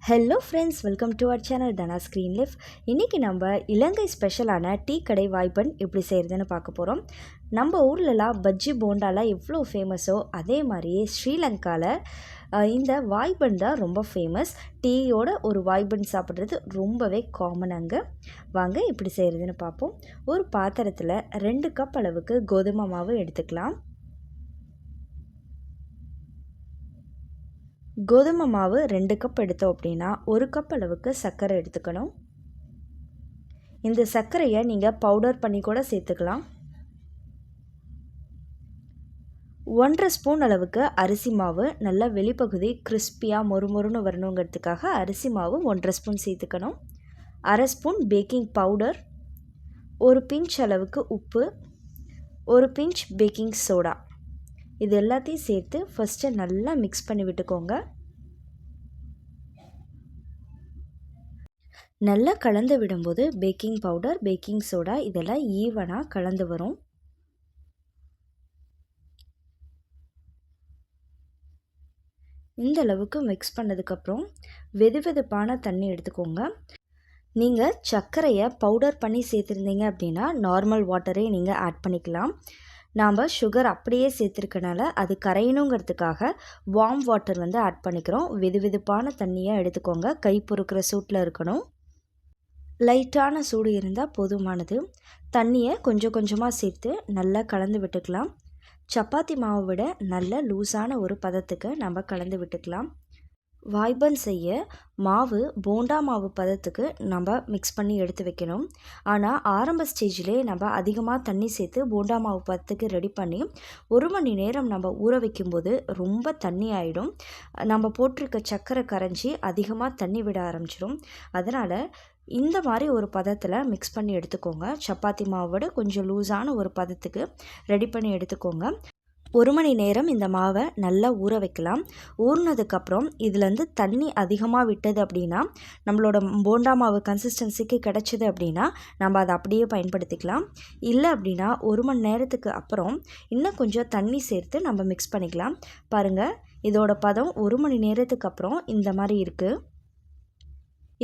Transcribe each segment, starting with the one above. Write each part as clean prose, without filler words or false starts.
Hello friends, welcome to our channel Dhana screen life. இன்றைக்கி நம்ம இலங்கை ஸ்பெஷலான டீ கடை வாய்ப்பன் எப்படி செய்கிறதுன்னு பார்க்க போகிறோம். நம்ம ஊர்லலாம் பஜ்ஜி போண்டாலாம் எவ்வளோ ஃபேமஸோ அதே மாதிரியே ஸ்ரீலங்காவில் இந்த வாய்ப்பன் தான் ரொம்ப ஃபேமஸ். டீயோட ஒரு வாய்ப்பன் சாப்பிட்றது ரொம்பவே காமன் அங்கே. வாங்க எப்படி செய்கிறதுன்னு பார்ப்போம். ஒரு பாத்திரத்தில் 2 கப் அளவுக்கு கோதுமை மாவு எடுத்துக்கலாம். கோதுமை மாவு 2 கப் எடுத்தோம் அப்படின்னா 1 கப் அளவுக்கு சர்க்கரை எடுத்துக்கணும். இந்த சர்க்கரையை நீங்கள் பவுடர் பண்ணி கூட சேர்த்துக்கலாம். 1.5 ஸ்பூன் அளவுக்கு அரிசி மாவு, நல்லா வெளிப்பகுதி கிறிஸ்பியாக மொறுமொறுன்னு வரணுங்கிறதுக்காக அரிசி மாவு 1.5 ஸ்பூன் சேர்த்துக்கணும். 1/2 ஸ்பூன் பேக்கிங் பவுடர், ஒரு பிஞ்ச் அளவுக்கு உப்பு, ஒரு பிஞ்ச் பேக்கிங் சோடா, இது எல்லாத்தையும் சேர்த்து ஃபஸ்ட்டு நல்லா மிக்ஸ் பண்ணி விட்டுக்கோங்க. நல்லா கலந்து விடும்போது பேக்கிங் பவுடர், பேக்கிங் சோடா இதெல்லாம் ஈவனாக கலந்து வரும். இந்த அளவுக்கு மிக்ஸ் பண்ணதுக்கப்புறம் வெதுவெதுப்பான தண்ணி எடுத்துக்கோங்க. நீங்கள் சர்க்கரையை பவுடர் பண்ணி சேர்த்துருந்தீங்க அப்படின்னா நார்மல் வாட்டரே நீங்கள் ஆட் பண்ணிக்கலாம். நாம் சுகர் அப்படியே சேர்த்துருக்கனால அது கரையணுங்கிறதுக்காக வார்ம் வாட்டர் ஆட் பண்ணிக்கிறோம். வெதுவெதுப்பான தண்ணியாக எடுத்துக்கோங்க. கை பொறுக்கிற சூட்டில் இருக்கணும். லைட்டான சூடு இருந்தால் போதுமானது. தண்ணியை கொஞ்சம் கொஞ்சமாக சேர்த்து நல்லா கலந்து விட்டுக்கலாம். சப்பாத்தி மாவை விட நல்ல லூஸான ஒரு பதத்துக்கு நம்ம கலந்து விட்டுக்கலாம். வாய்ப்பன் செய்ய மாவு போண்டா மாவு பதத்துக்கு நம்ம மிக்ஸ் பண்ணி எடுத்து வைக்கணும். ஆனால் ஆரம்ப ஸ்டேஜிலே நம்ம அதிகமாக தண்ணி சேர்த்து போண்டா மாவு பதத்துக்கு ரெடி பண்ணி 1 மணி நேரம் நம்ம ஊற வைக்கும்போது ரொம்ப தண்ணி ஆகிடும். நம்ம போட்டிருக்க சர்க்கரை கரைஞ்சி அதிகமாக தண்ணி விட ஆரம்பிச்சிடும். அதனால் இந்த மாதிரி ஒரு பதத்தில் மிக்ஸ் பண்ணி எடுத்துக்கோங்க. சப்பாத்தி மாவோட கொஞ்சம் லூஸான ஒரு பதத்துக்கு ரெடி பண்ணி எடுத்துக்கோங்க. 1 மணி நேரம் இந்த மாவை நல்லா ஊற வைக்கலாம். ஊறினதுக்கப்புறம் இதுலேருந்து தண்ணி அதிகமாக விட்டது அப்படின்னா, நம்மளோட போண்டா மாவு கன்சிஸ்டன்சிக்கு கிடச்சிது அப்படின்னா நம்ம அதை அப்படியே பயன்படுத்திக்கலாம். இல்லை அப்படின்னா 1 மணி நேரத்துக்கு அப்புறம் இன்னும் கொஞ்சம் தண்ணி சேர்த்து நம்ம மிக்ஸ் பண்ணிக்கலாம். பாருங்கள், இதோட பதம் 1 மணி நேரத்துக்கு அப்புறம் இந்த மாதிரி இருக்குது.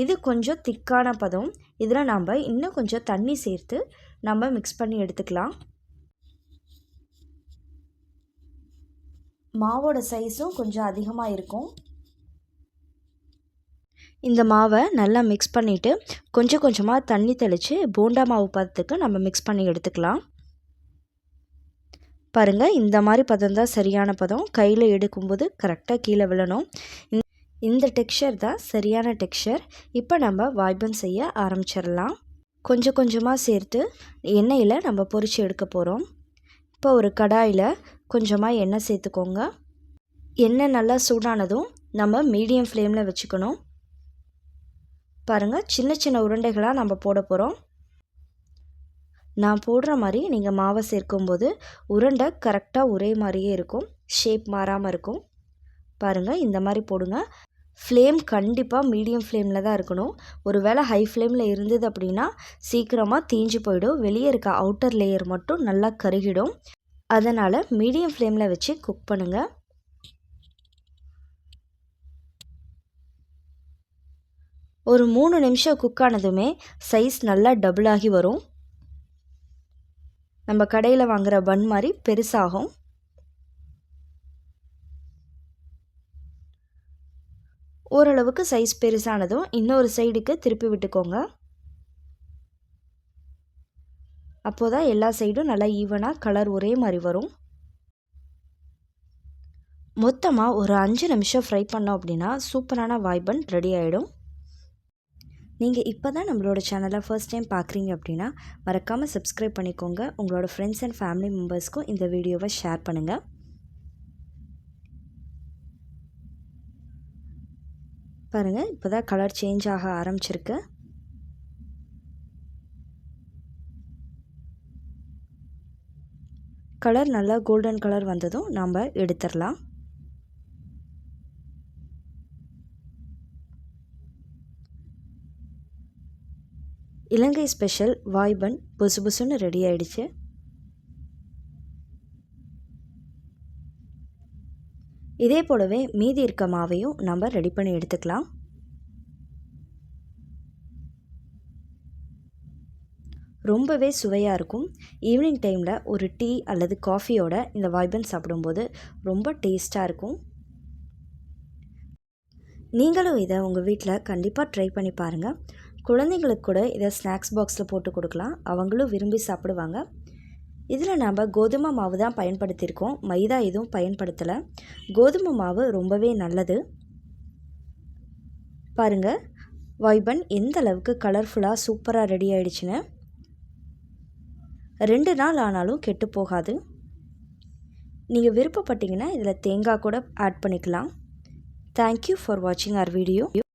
இது கொஞ்சம் திக்கான பதம். இதில் நம்ம இன்னும் கொஞ்சம் தண்ணி சேர்த்து நம்ம மிக்ஸ் பண்ணி எடுத்துக்கலாம். மாவோட சைஸும் கொஞ்சம் அதிகமாக இருக்கும். இந்த மாவை நல்லா மிக்ஸ் பண்ணிவிட்டு கொஞ்சம் கொஞ்சமாக தண்ணி தெளித்து போண்டா மாவு பதத்துக்கு நம்ம மிக்ஸ் பண்ணி எடுத்துக்கலாம். பாருங்கள், இந்த மாதிரி பதம் தான் சரியான பதம். கையில் எடுக்கும்போது கரெக்டாக கீழே விழணும். இந்த டெக்ஸ்சர் தான் சரியான டெக்ஸ்சர். இப்போ நம்ம வாய்ப்பன் செய்ய ஆரம்பிச்சிடலாம். கொஞ்சம் கொஞ்சமாக சேர்த்து எண்ணெயில் நம்ம பொரித்து எடுக்க போகிறோம். இப்போ ஒரு கடாயில் கொஞ்சமாக எண்ணெய் சேர்த்துக்கோங்க. எண்ணெய் நல்லா சூடானதும் நம்ம மீடியம் ஃப்ளேமில் வச்சுக்கணும். பாருங்கள், சின்ன சின்ன உருண்டைகளாக நம்ம போட போகிறோம். நான் போடுற மாதிரி நீங்கள் மாவை சேர்க்கும்போது உருண்டை கரெக்டாக ஒரே மாதிரியே இருக்கும், ஷேப் மாறாமல் இருக்கும். பாருங்கள், இந்த மாதிரி போடுங்க. ஃப்ளேம் கண்டிப்பாக மீடியம் ஃப்ளேமில் தான் இருக்கணும். ஒரு வேளை ஹை ஃப்ளேமில் இருந்தது அப்படின்னா சீக்கிரமாக தீஞ்சு போயிடும். வெளியே இருக்க அவுட்டர் லேயர் மட்டும் நல்லா கருகிடும். அதனால் மீடியம் ஃப்ளேமில் வச்சு குக் பண்ணுங்கள். ஒரு 3 நிமிஷம் குக் ஆனதுமே சைஸ் நல்லா டபுள் ஆகி வரும். நம்ம கடையில் வாங்குகிற பன் மாதிரி பெருசாகும். ஓரளவுக்கு சைஸ் பெருசானதும் இன்னொரு சைடுக்கு திருப்பி விட்டுக்கோங்க. அப்போது தான் எல்லா சைடும் நல்லா ஈவனாக கலர் ஒரே மாதிரி வரும். மொத்தமாக ஒரு 5 நிமிஷம் ஃப்ரை பண்ணோம் அப்படின்னா சூப்பரான வாய்ப்பன் ரெடி ஆகிடும். நீங்கள் இப்போ தான் நம்மளோட சேனலை ஃபர்ஸ்ட் டைம் பார்க்குறீங்க அப்படின்னா மறக்காமல் சப்ஸ்கிரைப் பண்ணிக்கோங்க. உங்களோட ஃப்ரெண்ட்ஸ் அண்ட் ஃபேமிலி மெம்பர்ஸ்க்கும் இந்த வீடியோவை ஷேர் பண்ணுங்கள். பாருங்கள், இப்போ தான் கலர் சேஞ்ச் ஆக ஆரம்பிச்சிருக்கு. கலர் நல்லா கோல்டன் கலர் வந்ததும் நம்ம எடுத்துடலாம். இலங்கை ஸ்பெஷல் வாய்ப்பன் புசு புசுன்னு ரெடி ஆயிடுச்சு. இதே போலவே மீதி இருக்க மாவையும் நம்ம ரெடி பண்ணி எடுத்துக்கலாம். ரொம்பவே சுவையாக இருக்கும். ஈவினிங் டைமில் ஒரு டீ அல்லது காஃபியோட இந்த வாய்பன் சாப்பிடும்போது ரொம்ப டேஸ்ட்டாக இருக்கும். நீங்களும் இதை உங்கள் வீட்டில் கண்டிப்பாக ட்ரை பண்ணி பாருங்கள். குழந்தைங்களுக்கு கூட இதை ஸ்நாக்ஸ் பாக்ஸில் போட்டு கொடுக்கலாம். அவங்களும் விரும்பி சாப்பிடுவாங்க. இதில் நாம் கோதுமை மாவு தான் பயன்படுத்தியிருக்கோம். மைதா எதுவும் பயன்படுத்தலை. கோதுமை மாவு ரொம்பவே நல்லது. பாருங்கள், வாய்பன் எந்த அளவுக்கு கலர்ஃபுல்லாக சூப்பராக ரெடி ஆகிடுச்சுன்னு. 2 நாள் ஆனாலும் கெட்டு போகாது. நீங்கள் விருப்பப்பட்டீங்கன்னா இதில் தேங்காய் கூட ஆட் பண்ணிக்கலாம். தேங்க்யூ ஃபார் வாட்சிங் அவர் வீடியோ.